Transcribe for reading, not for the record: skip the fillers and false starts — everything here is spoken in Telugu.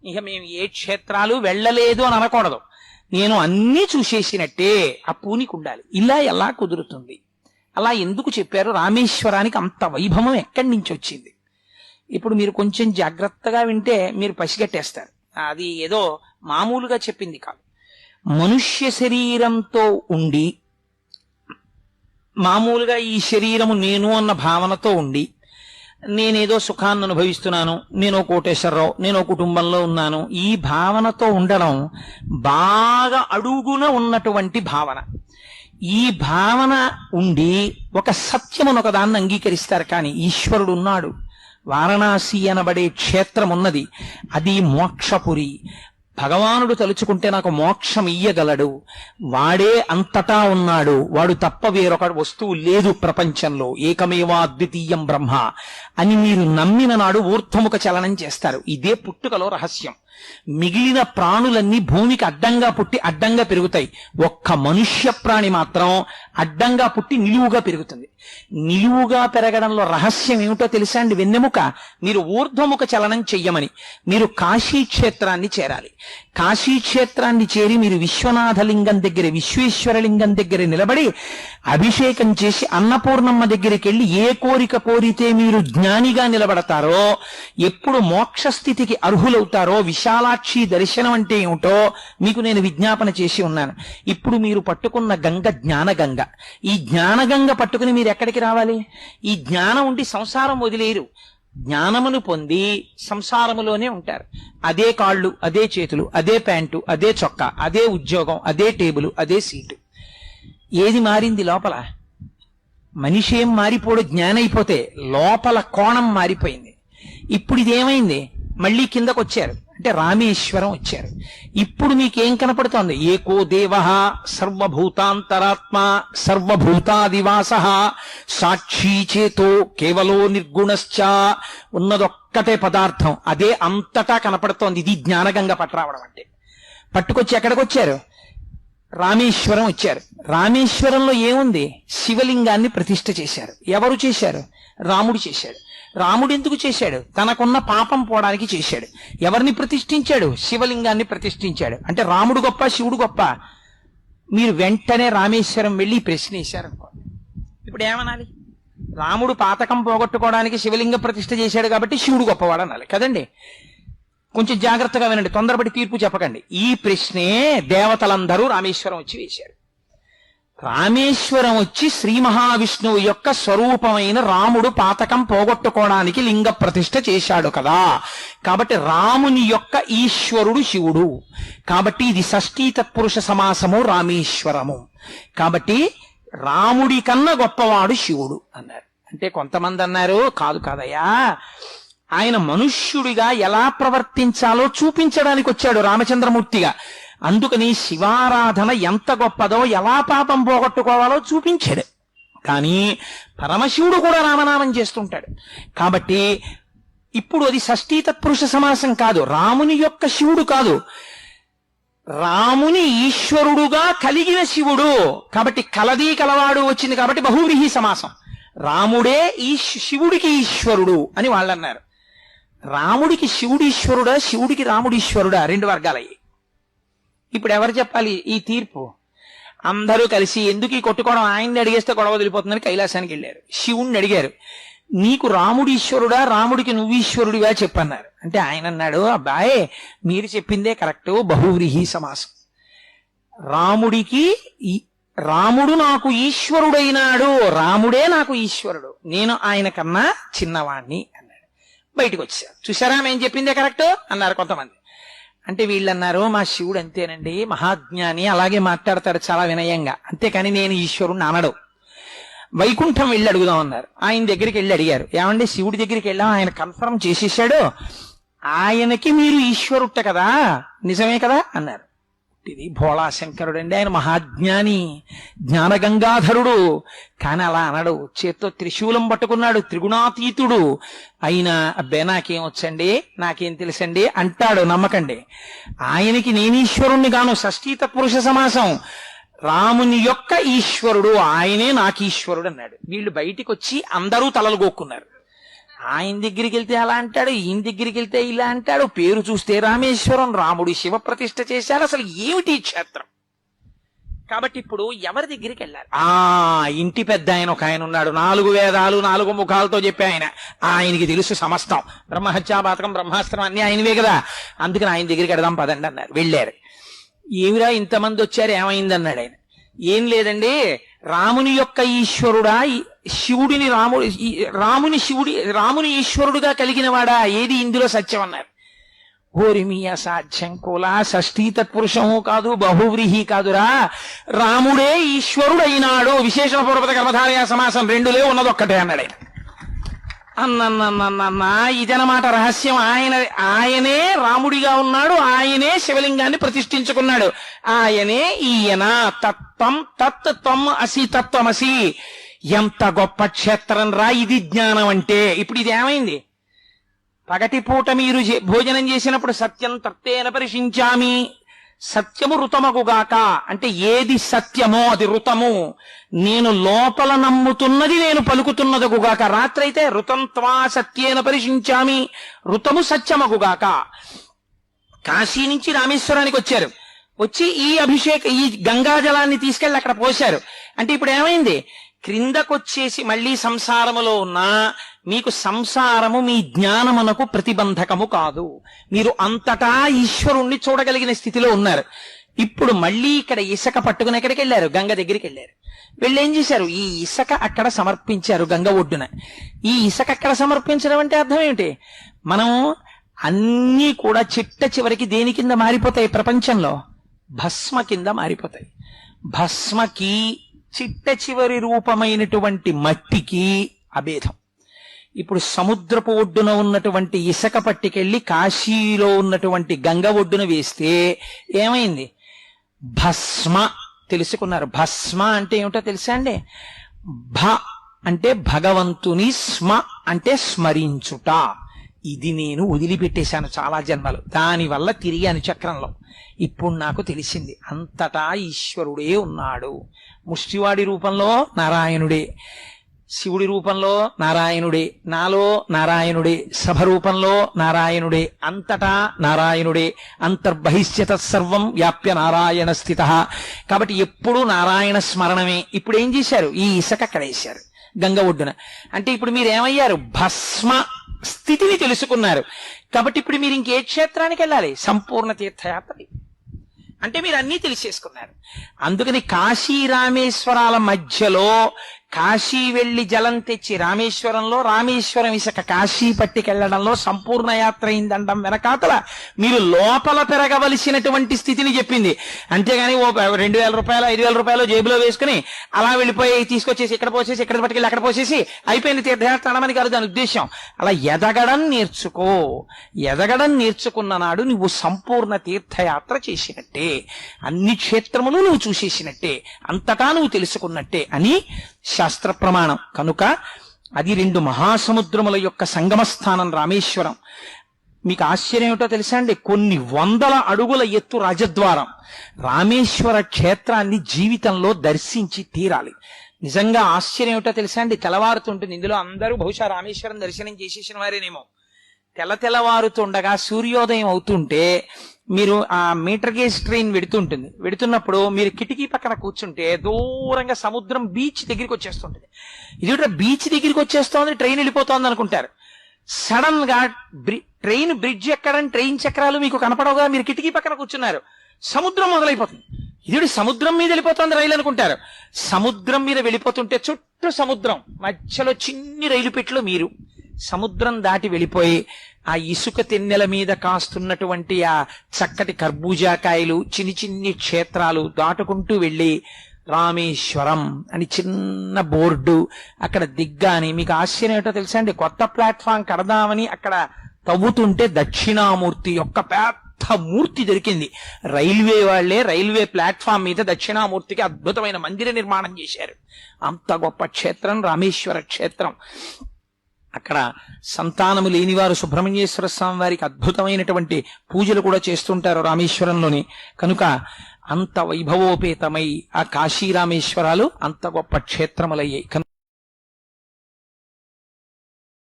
ఇక మేము ఏ క్షేత్రాలు వెళ్ళలేదు అని అనకూడదు. నేను అన్నీ చూసేసినట్టే ఆ పూనికి ఉండాలి. ఇలా ఎలా కుదురుతుంది? అలా ఎందుకు చెప్పారు? రామేశ్వరానికి అంత వైభవం ఎక్కడి నుంచి వచ్చింది? ఇప్పుడు మీరు కొంచెం జాగ్రత్తగా వింటే మీరు పసిగట్టేస్తారు. అది ఏదో మామూలుగా చెప్పింది కాదు. మనుష్య శరీరంతో ఉండి, మామూలుగా ఈ శరీరము నేను అన్న భావనతో ఉండి, నేనేదో సుఖాన్ని అనుభవిస్తున్నాను, నేను కోటేశ్వరరావు, నేను కుటుంబంలో ఉన్నాను, ఈ భావనతో ఉండడం బాగా అడుగున ఉన్నటువంటి భావన. ఈ భావన ఉండి ఒక సత్యమును ఒకదాన్ని అంగీకరిస్తారు. కానీ ఈశ్వరుడు ఉన్నాడు, వారణాసి అనబడే క్షేత్రం ఉన్నది, అది మోక్షపురి. భగవానుడు తలుచుకుంటే నాకు మోక్షం ఇయ్యగలడు, వాడే అంతటా ఉన్నాడు, వాడు తప్ప వేరొక వస్తువు లేదు ప్రపంచంలో, ఏకమేవా అద్వితీయం బ్రహ్మ అని మీరు నమ్మిన నాడు ఊర్ధ్వముఖ చలనం చేస్తారు. ఇదే పుట్టుకలో రహస్యం. మిగిలిన ప్రాణులన్నీ భూమికి అడ్డంగా పుట్టి అడ్డంగా పెరుగుతాయి. ఒక్క మనుష్య ప్రాణి మాత్రం అడ్డంగా పుట్టి నిలువుగా పెరుగుతుంది. నిలువుగా పెరగడంలో రహస్యం ఏమిటో తెలుసా అండి? వెన్నెముక. మీరు ఊర్ధ్వముఖ చలనం చెయ్యమని మీరు కాశీ క్షేత్రాన్ని చేరాలి. కాశీ క్షేత్రాన్ని చేరి మీరు విశ్వనాథలింగం దగ్గర, విశ్వేశ్వరలింగం దగ్గర నిలబడి అభిషేకం చేసి అన్నపూర్ణమ్మ దగ్గరికి వెళ్ళి ఏ కోరిక కోరితే మీరు జ్ఞానిగా నిలబడతారో, ఎప్పుడు మోక్ష స్థితికి అర్హులవుతారో, విశాలాక్షి దర్శనం అంటే ఏమిటో మీకు నేను విజ్ఞాపన చేసి ఉన్నాను. ఇప్పుడు మీరు పట్టుకున్న గంగ జ్ఞానగంగ. ఈ జ్ఞానగంగ పట్టుకుని మీరు ఎక్కడికి రావాలి? ఈ జ్ఞానం ఉండి సంసారం వదిలేరు. జ్ఞానమును పొంది సంసారములోనే ఉంటారు. అదే కాళ్ళు, అదే చేతులు, అదే ప్యాంటు, అదే చొక్కా, అదే ఉద్యోగం, అదే టేబుల్, అదే సీటు. ఏది మారింది లోపల? మనిషి ఏం మారిపోడు జ్ఞానైపోతే, లోపల కోణం మారిపోయింది. ఇప్పుడు ఇదేమైంది? మళ్ళీ కిందకు వచ్చారు, అంటే రామేశ్వరం వచ్చారు. ఇప్పుడు మీకేం కనపడుతోంది? ఏకో దేవః సర్వభూతాంతరాత్మ సర్వభూతాదివాస సాక్షీ చేతో కేవలో నిర్గుణశ్చ. ఉన్నదొక్కటే పదార్థం, అదే అంతటా కనపడుతోంది. ఇది జ్ఞానగంగ పట్టరావడం అంటే. పట్టుకొచ్చి ఎక్కడికి వచ్చారు? రామేశ్వరం వచ్చారు. రామేశ్వరంలో ఏముంది? శివలింగాన్ని ప్రతిష్ఠ చేశారు. ఎవరు చేశారు? రాముడు చేశాడు. రాముడు ఎందుకు చేశాడు? తనకున్న పాపం పోవడానికి చేశాడు. ఎవరిని ప్రతిష్ఠించాడు? శివలింగాన్ని ప్రతిష్ఠించాడు. అంటే రాముడు గొప్ప, శివుడు గొప్ప? మీరు వెంటనే రామేశ్వరం వెళ్ళి ప్రశ్న వేశారనుకోండి, ఇప్పుడు ఏమనాలి? రాముడు పాతకం పోగొట్టుకోవడానికి శివలింగ ప్రతిష్ఠ చేశాడు కాబట్టి శివుడు గొప్పవాడు అనాలి కదండి. కొంచెం జాగ్రత్తగా వినండి, తొందరపడి తీర్పు చెప్పకండి. ఈ ప్రశ్నే దేవతలందరూ రామేశ్వరం వచ్చి వేశారు. రామేశ్వరం వచ్చి శ్రీ మహావిష్ణువు యొక్క స్వరూపమైన రాముడు పాతకం పోగొట్టుకోవడానికి లింగ ప్రతిష్ఠ చేశాడు కదా. కాబట్టి రాముని యొక్క ఈశ్వరుడు శివుడు. కాబట్టి ఇది షష్ఠీ తత్పురుష సమాసము రామేశ్వరము. కాబట్టి రాముడి కన్నా గొప్పవాడు శివుడు అన్నారు. అంటే కొంతమంది అన్నారు, కాదు కాదయ్యా, ఆయన మనుష్యుడిగా ఎలా ప్రవర్తించాలో చూపించడానికి వచ్చాడు రామచంద్రమూర్తిగా. అందుకని శివారాధన ఎంత గొప్పదో, ఎలా పాపం పోగొట్టుకోవాలో చూపించాడు. కానీ పరమశివుడు కూడా రామనామం చేస్తుంటాడు. కాబట్టి ఇప్పుడు అది షష్ఠీ తత్పురుష సమాసం కాదు, రాముని యొక్క శివుడు కాదు, రాముని ఈశ్వరుడుగా కలిగిన శివుడు. కాబట్టి కలది కలవాడు వచ్చింది కాబట్టి బహువ్రీహి సమాసం. రాముడే ఈ శివుడికి ఈశ్వరుడు అని వాళ్ళు అన్నారు. రాముడికి శివుడు ఈశ్వరుడా, శివుడికి రాముడు ఈశ్వరుడా? రెండు వర్గాలయ్యి. ఇప్పుడు ఎవరు చెప్పాలి ఈ తీర్పు? అందరూ కలిసి ఎందుకు ఈ కొట్టుకోవడం, ఆయన్ని అడిగేస్తే గొడవ వదిలిపోతుందని కైలాసానికి వెళ్ళారు. శివుణ్ణి అడిగారు, నీకు రాముడు ఈశ్వరుడా, రాముడికి నువ్వు ఈశ్వరుడిగా చెప్పన్నారు. అంటే ఆయన అన్నాడు, అబ్బాయే మీరు చెప్పిందే కరెక్ట్, బహువ్రీహి సమాసం. రాముడు నాకు ఈశ్వరుడైనాడు, రాముడే నాకు ఈశ్వరుడు, నేను ఆయన కన్నా చిన్నవాణ్ణి అన్నాడు. బయటకు వచ్చారు. చూసారా మేము చెప్పిందే కరెక్ట్ అన్నారు కొంతమంది. అంటే వీళ్ళు అన్నారు, మా శివుడు అంతేనండి, మహాజ్ఞాని, అలాగే మాట్లాడతాడు చాలా వినయంగా, అంతేకాని నేను ఈశ్వరుణ్ణి అనడు. వైకుంఠం వెళ్ళి అడుగుదాం అన్నారు. ఆయన దగ్గరికి వెళ్ళి అడిగారు, ఏమండి శివుడి దగ్గరికి వెళ్ళాం, ఆయన కన్ఫర్మ్ చేసేసాడు, ఆయనకి మీరు ఈశ్వరుట్ట కదా, నిజమే కదా అన్నారు. ఇది భోళాశంకరుడు అండి, ఆయన మహాజ్ఞాని, జ్ఞానగంగాధరుడు. కానీ అలా అనడు. చేత్తో త్రిశూలం పట్టుకున్నాడు, త్రిగుణాతీతుడు. అయినా అబ్బే నాకేం వచ్చండి, నాకేం తెలుసండి అంటాడు. నమ్మకండి. ఆయనకి నేను ఈశ్వరుణ్ణి గాను, షష్ఠీ తత్పురుష సమాసం. రాముని యొక్క ఈశ్వరుడు, ఆయనే నాకు ఈశ్వరుడు అన్నాడు. వీళ్ళు బయటికి వచ్చి అందరూ తలలు గోక్కున్నారు. ఆయన దగ్గరికి వెళ్తే అలా అంటాడు, ఈయన దగ్గరికి వెళ్తే ఇలా అంటాడు, పేరు చూస్తే రామేశ్వరం, రాముడు శివ ప్రతిష్ఠ చేశారు, అసలు ఏమిటి ఈ క్షేత్రం? కాబట్టి ఇప్పుడు ఎవరి దగ్గరికి వెళ్ళారు? ఇంటి పెద్ద ఆయన ఒక ఆయన ఉన్నాడు, 4 వేదాలు 4 ముఖాలతో చెప్పే ఆయనకి తెలుసు సమస్తం, బ్రహ్మహత్యాపాతకం బ్రహ్మాస్త్రం అన్ని ఆయనవే కదా, అందుకని ఆయన దగ్గరికి వెడదాం పదండి అన్నారు. వెళ్ళారు. ఏమిరా ఇంతమంది వచ్చారు, ఏమైందన్నాడు ఆయన. ఏం లేదండి, రాముని యొక్క ఈశ్వరుడా, శివుడిని రాముని ఈశ్వరుడుగా కలిగిన వాడా, ఏది ఇందులో సత్యం అన్నారు. ఓరిమి అసాధ్యం కులా షష్ఠీ తత్పురుషము కాదు, బహువ్రీహి కాదురా, రాముడే ఈశ్వరుడైనాడు, విశేషణ పూర్వత కర్మధారయ సమాసం 2 లేవు, ఉన్నది ఒక్కటే అన్నాడు ఆయన. అన్నన్నన్నన్న ఇదనమాట రహస్యం. ఆయనే రాముడిగా ఉన్నాడు, ఆయనే శివలింగాన్ని ప్రతిష్ఠించుకున్నాడు, ఆయనే ఈయన. తత్వం తత్ త్వం అసి తత్వమసి. ఎంత గొప్ప క్షేత్రం రా ఇది జ్ఞానం అంటే. ఇప్పుడు ఇది ఏమైంది? పగటిపూట మీరు భోజనం చేసినప్పుడు సత్యం తత్తేన పరిశించామి, సత్యము ఋతమగుగాక అంటే ఏది సత్యమో అది ఋతము, నేను లోపల నమ్ముతున్నది నేను పలుకుతున్నదగుగాక. రాత్రి అయితే ఋతం త్వా సత్యేన పరిశించామి, ఋతము సత్యమగుగాక. కాశీ నుంచి రామేశ్వరానికి వచ్చారు, వచ్చి ఈ గంగాజలాన్ని తీసుకెళ్లి అక్కడ పోశారు. అంటే ఇప్పుడు ఏమైంది? క్రిందకొచ్చేసి మళ్లీ సంసారములో ఉన్నా మీకు సంసారము మీ జ్ఞానమునకు ప్రతిబంధకము కాదు, మీరు అంతటా ఈశ్వరుణ్ణి చూడగలిగిన స్థితిలో ఉన్నారు. ఇప్పుడు మళ్లీ ఇక్కడ ఇసుక పట్టుకుని ఎక్కడికి వెళ్ళారు? గంగ దగ్గరికి వెళ్ళారు. వీళ్ళు ఏం చేశారు? ఈ ఇసుక అక్కడ సమర్పించారు గంగ ఒడ్డున. ఈ ఇసుక అక్కడ సమర్పించడం అంటే అర్థం ఏమిటి? మనం అన్నీ కూడా చిట్ట చివరికి దేని కింద మారిపోతాయి? ప్రపంచంలో భస్మ కింద మారిపోతాయి. భస్మకి చిట్ట చివరి రూపమైనటువంటి మట్టికి అభేదం. ఇప్పుడు సముద్రపు ఒడ్డున ఉన్నటువంటి ఇసుక పట్టికెళ్ళి కాశీలో ఉన్నటువంటి గంగ ఒడ్డున వేస్తే ఏమైంది? భస్మ. తెలుసుకున్నారు? భస్మ అంటే ఏమిటో తెలుసా అండి? భ అంటే భగవంతుని, స్మ అంటే స్మరించుట. ఇది నేను వదిలిపెట్టేశాను చాలా జన్మలు, దానివల్ల తిరిగాను చక్రంలో. ఇప్పుడు నాకు తెలిసింది అంతటా ఈశ్వరుడే ఉన్నాడు. ముష్టివాడి రూపంలో నారాయణుడే, శివుడి రూపంలో నారాయణుడే, నాలో నారాయణుడే, సభ రూపంలో నారాయణుడే, అంతటా నారాయణుడే. అంతర్బహిష్యత సర్వం వ్యాప్య నారాయణ స్థిత. కాబట్టి ఎప్పుడూ నారాయణ స్మరణమే. ఇప్పుడు ఏం చేశారు? ఈ ఇసుక అక్కడ వేశారు గంగ ఒడ్డున. అంటే ఇప్పుడు మీరు ఏమయ్యారు? భస్మ స్థితిని తెలుసుకున్నారు. కాబట్టి ఇప్పుడు మీరు ఇంకే క్షేత్రానికి వెళ్ళాలి? సంపూర్ణ తీర్థయాత్ర. అంటే మీరు అన్నీ తెలిసేసుకున్నారు. అందుకని కాశీ రామేశ్వరాల మధ్యలో కాశీ వెళ్లి జలం తెచ్చి రామేశ్వరంలో, రామేశ్వరం ఇసుక కాశీ పట్టికెళ్లడంలో సంపూర్ణ యాత్ర అయిందండం వెనకాతల మీరు లోపల పెరగవలసినటువంటి స్థితిని చెప్పింది. అంతేగాని ఓ 2,000 రూపాయలు 5,000 రూపాయలు జేబులో వేసుకుని అలా వెళ్ళిపోయి తీసుకొచ్చేసి ఇక్కడ పోసేసి ఇక్కడ పట్టుకెళ్ళి అక్కడ పోసేసి అయిపోయింది తీర్థయాత్ర అనమని కాదు దాని ఉద్దేశం. అలా ఎదగడం నేర్చుకో. ఎదగడం నేర్చుకున్న నాడు నువ్వు సంపూర్ణ తీర్థయాత్ర చేసినట్టే, అన్ని క్షేత్రములు నువ్వు చూసేసినట్టే, అంతటా నువ్వు తెలుసుకున్నట్టే అని శాస్త్ర ప్రమాణం. కనుక అది 2 మహాసముద్రముల యొక్క సంగమ స్థానం రామేశ్వరం. మీకు ఆశ్చర్యం ఏమిటో తెలుసా అండి? కొన్ని 100 అడుగుల ఎత్తు రాజద్వారం. రామేశ్వర క్షేత్రాన్ని జీవితంలో దర్శించి తీరాలి. నిజంగా ఆశ్చర్యం ఏమిటో తెలుసా అండి? తెల్లవారుతుంటుంది. ఇందులో అందరూ బహుశా రామేశ్వరం దర్శనం చేసేసిన వారేనేమో. తెల్లవారుతుండగా సూర్యోదయం అవుతుంటే మీరు ఆ మీటర్ గేజ్ ట్రైన్ వెడుతున్నప్పుడు మీరు కిటికీ పక్కన కూర్చుంటే దూరంగా సముద్రం బీచ్ దగ్గరికి వచ్చేస్తుంటుంది. ఇది బీచ్ దగ్గరికి వచ్చేస్తోంది, ట్రైన్ వెళ్ళిపోతోంది అనుకుంటారు. సడన్ గా ట్రైన్ బ్రిడ్జ్ ఎక్కడం, ట్రైన్ చక్రాలు మీకు కనపడవుగా, మీరు కిటికీ పక్కన కూర్చున్నారు, సముద్రం మొదలైపోతుంది. ఇది సముద్రం మీద వెళ్ళిపోతుంది రైలు అనుకుంటారు. సముద్రం మీద వెళ్ళిపోతుంటే చుట్టూ సముద్రం, మధ్యలో చిన్ని రైలు పెట్లు మీరు. సముద్రం దాటి వెళ్ళిపోయి ఆ ఇసుక తెన్నెల మీద కాస్తున్నటువంటి ఆ చక్కటి కర్బూజాకాయలు, చిన్ని క్షేత్రాలు దాటుకుంటూ వెళ్ళి రామేశ్వరం అని చిన్న బోర్డు అక్కడ దిగ్గాని మీకు ఆశ్చర్యం ఏంటో తెలుసా అండి? కొత్త ప్లాట్ఫామ్ కడదామని అక్కడ తవ్వుతుంటే దక్షిణామూర్తి యొక్క పెద్ద మూర్తి దొరికింది. రైల్వే వాళ్లే రైల్వే ప్లాట్ఫామ్ మీద దక్షిణామూర్తికి అద్భుతమైన మందిర నిర్మాణం చేశారు. అంత గొప్ప క్షేత్రం రామేశ్వర క్షేత్రం. అక్కడ సంతానము లేనివారు సుబ్రహ్మణ్యేశ్వర స్వామి వారికి అద్భుతమైనటువంటి పూజలు కూడా చేస్తుంటారు రామేశ్వరంలోని. కనుక అంత వైభవోపేతమై ఆ కాశీ రామేశ్వరాలు అంత గొప్ప క్షేత్రములయ్యాయి.